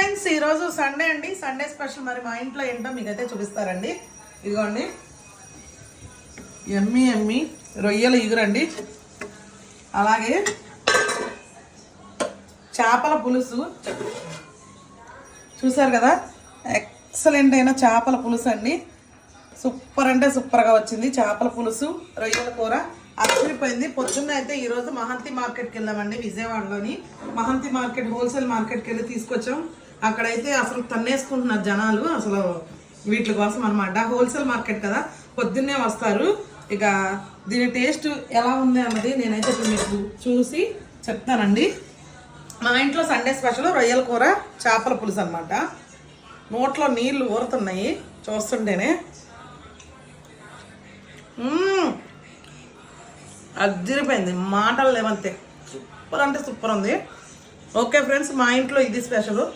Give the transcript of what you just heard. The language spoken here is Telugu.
ఫ్రెండ్స్ ఈరోజు సండే అండి. సండే స్పెషల్ మరి మా ఇంట్లో ఏంటో మీకైతే చూపిస్తారండి. ఇదిగోండి ఎమ్మి ఎమ్మి రొయ్యలు ఇగురండి, అలాగే చేపల పులుసు చూసారు కదా, ఎక్సలెంట్ అయిన చేపల పులుసు అండి. సూపర్ అంటే సూపర్గా వచ్చింది చేపల పులుసు, రొయ్యల కూర అచ్చిపోయింది. పొద్దున్న అయితే ఈరోజు మహంతి మార్కెట్కి వెళ్ళామండి. విజయవాడలోని మహంతి మార్కెట్, హోల్సేల్ మార్కెట్కి వెళ్ళి తీసుకొచ్చాం. అక్కడైతే అసలు తన్నేసుకుంటున్నారు జనాలు అసలు వీటి కోసం అనమాట. హోల్సేల్ మార్కెట్ కదా, పొద్దున్నే వస్తారు. ఇక దీని టేస్ట్ ఎలా ఉంది అన్నది నేనైతే ఇప్పుడు మీకు చూసి చెప్తానండి. మా ఇంట్లో సండే స్పెషల్ రొయ్యల కూర, చేపల పులుసు అనమాట. నోట్లో నీళ్లు ఊరుతున్నాయి చూస్తుంటేనే. అదిరిపోయింది, మాటలు లేవంతే. సూపర్ అంటే సూపర్ ఉంది. ఓకే ఫ్రెండ్స్, మా ఇంట్లో ఇది స్పెషల్.